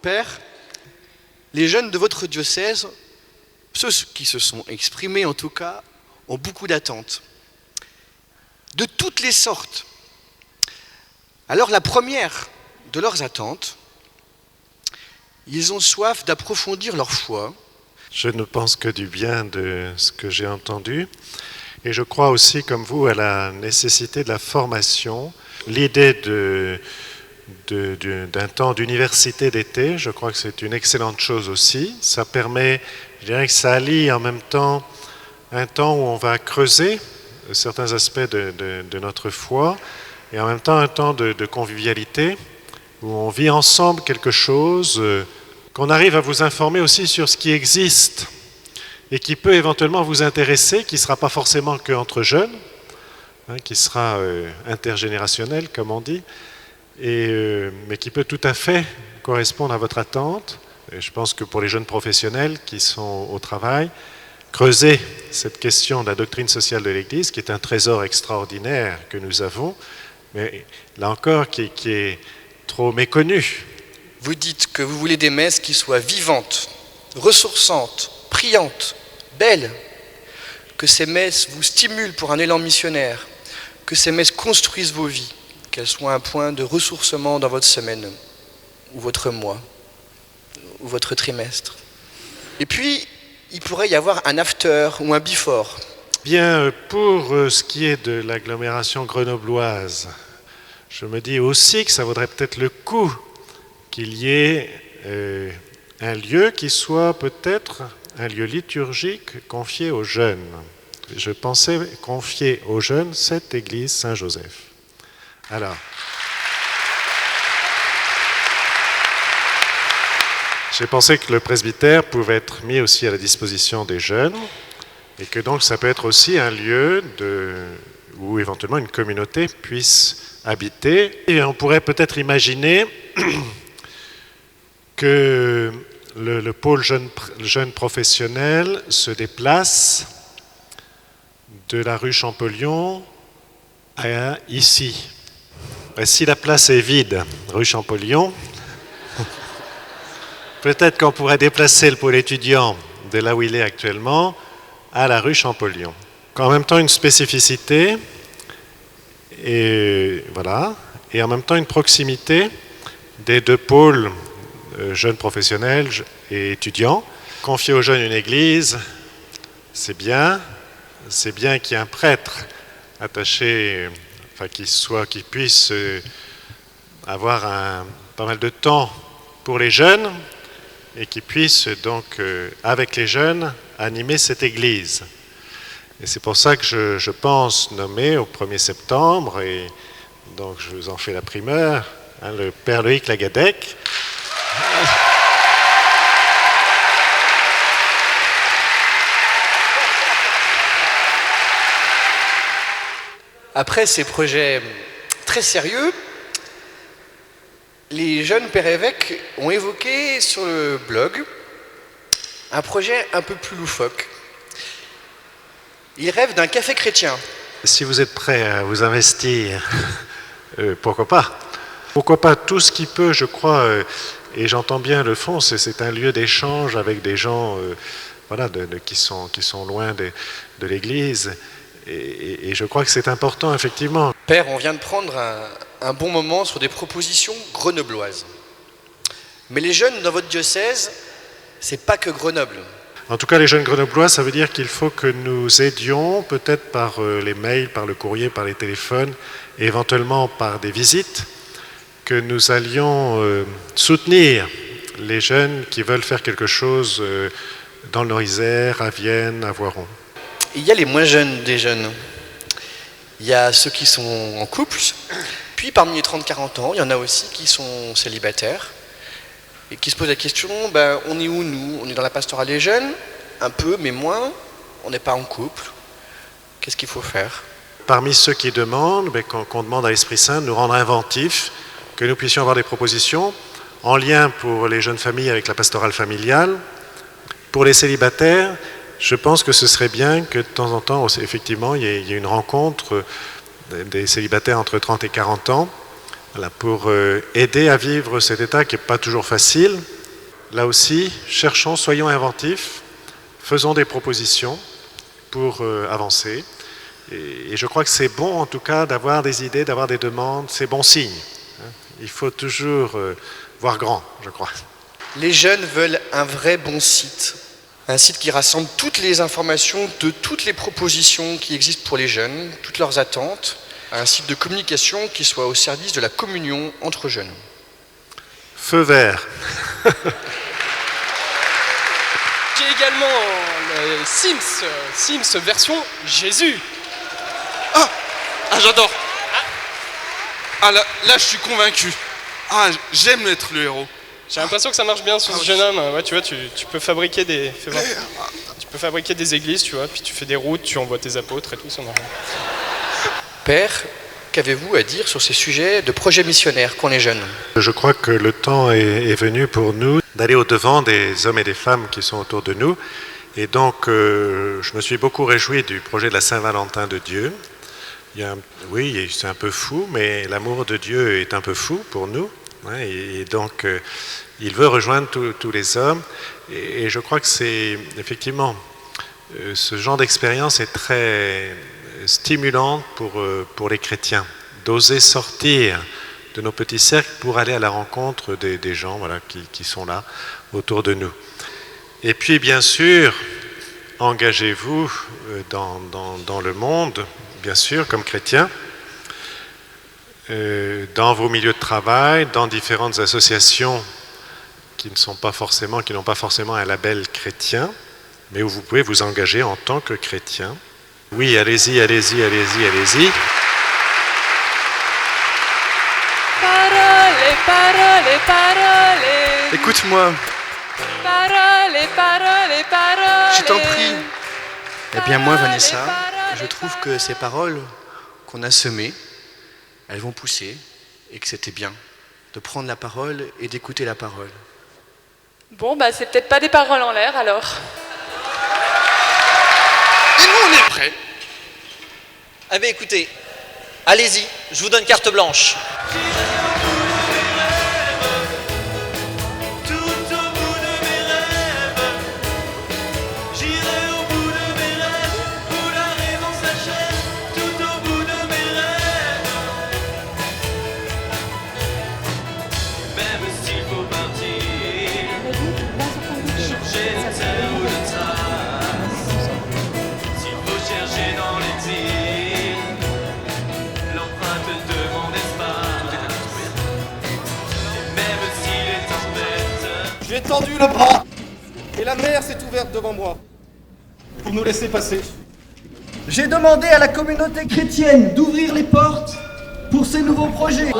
Père, les jeunes de votre diocèse, ceux qui se sont exprimés en tout cas, ont beaucoup d'attentes, de toutes les sortes. Alors la première de leurs attentes, ils ont soif d'approfondir leur foi. Je ne pense que du bien de ce que j'ai entendu. Et je crois aussi, comme vous, à la nécessité de la formation. L'idée d'un temps d'université d'été, je crois que c'est une excellente chose aussi. Ça permet, je dirais que ça allie en même temps un temps où on va creuser certains aspects de notre foi et en même temps un temps de convivialité où on vit ensemble quelque chose, qu'on arrive à vous informer aussi sur ce qui existe et qui peut éventuellement vous intéresser, qui ne sera pas forcément qu'entre jeunes, qui sera intergénérationnel, comme on dit, mais qui peut tout à fait correspondre à votre attente. Et je pense que pour les jeunes professionnels qui sont au travail, creuser cette question de la doctrine sociale de l'Église, qui est un trésor extraordinaire que nous avons, mais là encore qui est trop méconnu. Vous dites que vous voulez des messes qui soient vivantes, ressourçantes, priantes, belles, que ces messes vous stimulent pour un élan missionnaire, que ces messes construisent vos vies, qu'elles soient un point de ressourcement dans votre semaine, ou votre mois, ou votre trimestre. Et puis, il pourrait y avoir un after ou un before. Bien, pour ce qui est de l'agglomération grenobloise, je me dis aussi que ça vaudrait peut-être le coup qu'il y ait un lieu qui soit peut-être un lieu liturgique confié aux jeunes. Je pensais confier aux jeunes cette église Saint-Joseph. Alors, j'ai pensé que le presbytère pouvait être mis aussi à la disposition des jeunes et que donc ça peut être aussi un lieu où éventuellement une communauté puisse habiter. Et on pourrait peut-être imaginer que le pôle jeune professionnel se déplace de la rue Champollion à ici. Et si la place est vide, rue Champollion, peut-être qu'on pourrait déplacer le pôle étudiant de là où il est actuellement à la rue Champollion. En même temps une spécificité, et voilà, et en même temps une proximité des deux pôles jeunes professionnels et étudiants. Confier aux jeunes une église, c'est bien qu'il y ait un prêtre attaché, enfin qui puisse avoir pas mal de temps pour les jeunes et qui puisse donc, avec les jeunes, animer cette église. Et c'est pour ça que je pense nommer au 1er septembre, et donc je vous en fais la primeur, le Père Loïc Lagadec. Après ces projets très sérieux, les jeunes pères évêques ont évoqué sur le blog un projet un peu plus loufoque. Ils rêvent d'un café chrétien. Si vous êtes prêts à vous investir, pourquoi pas ? Pourquoi pas tout ce qui peut, je crois, et j'entends bien le fond, c'est un lieu d'échange avec des gens qui sont loin de l'Église. Et je crois que c'est important, effectivement. Père, on vient de prendre un bon moment sur des propositions grenobloises. Mais les jeunes dans votre diocèse, c'est pas que Grenoble. En tout cas, les jeunes grenoblois, ça veut dire qu'il faut que nous aidions, peut-être par les mails, par le courrier, par les téléphones, et éventuellement par des visites, que nous allions soutenir les jeunes qui veulent faire quelque chose dans le Nord-Isère, à Vienne, à Voiron. Il y a les moins jeunes des jeunes. Il y a ceux qui sont en couple, puis parmi les 30-40 ans, il y en a aussi qui sont célibataires et qui se posent la question, on est où nous ? On est dans la pastorale des jeunes, un peu, mais moins, on n'est pas en couple. Qu'est-ce qu'il faut faire ? Parmi ceux qui demandent, qu'on demande à l'Esprit Saint de nous rendre inventifs, que nous puissions avoir des propositions en lien pour les jeunes familles avec la pastorale familiale. Pour les célibataires, je pense que ce serait bien que de temps en temps, effectivement, il y ait une rencontre des célibataires entre 30 et 40 ans pour aider à vivre cet état qui n'est pas toujours facile là aussi, cherchons, soyons inventifs, faisons des propositions pour avancer. Et je crois que c'est bon, en tout cas, d'avoir des idées, d'avoir des demandes, c'est bon signe. Il faut toujours voir grand, je crois. Les jeunes veulent un vrai bon site. Un site qui rassemble toutes les informations de toutes les propositions qui existent pour les jeunes, toutes leurs attentes. Un site de communication qui soit au service de la communion entre jeunes. Feu vert. J'ai également le Sims version Jésus. Ah, j'adore. Ah, là, je suis convaincu. Ah, j'aime être le héros. J'ai l'impression que ça marche bien sur ce jeune homme. Ouais, tu vois, tu peux fabriquer des... Fais voir. Tu peux fabriquer des églises, tu vois, puis tu fais des routes, tu envoies tes apôtres et tout, ça marche. Père, qu'avez-vous à dire sur ces sujets de projets missionnaires qu'ont les jeunes? Je crois que le temps est venu pour nous d'aller au-devant des hommes et des femmes qui sont autour de nous. Et donc, je me suis beaucoup réjoui du projet de la Saint-Valentin de Dieu. Oui, c'est un peu fou, mais l'amour de Dieu est un peu fou pour nous. Et donc, il veut rejoindre tous les hommes. Et je crois que c'est effectivement, ce genre d'expérience est très stimulante pour les chrétiens, d'oser sortir de nos petits cercles pour aller à la rencontre des gens qui sont là autour de nous. Et puis, bien sûr, engagez-vous dans le monde, bien sûr, comme chrétiens, dans vos milieux de travail, dans différentes associations qui n'ont pas forcément un label chrétien, mais où vous pouvez vous engager en tant que chrétien. Oui, allez-y. Parole. Écoute-moi. Parole. Je t'en prie. Eh bien moi, Vanessa, je trouve que ces paroles qu'on a semées, elles vont pousser et que c'était bien de prendre la parole et d'écouter la parole. Bon, bah c'est peut-être pas des paroles en l'air alors. Et nous, on est prêts. Ah ben écoutez, allez-y, je vous donne carte blanche. J'ai tendu le bras et la mer s'est ouverte devant moi pour nous laisser passer. J'ai demandé à la communauté chrétienne d'ouvrir les portes pour ces nouveaux projets.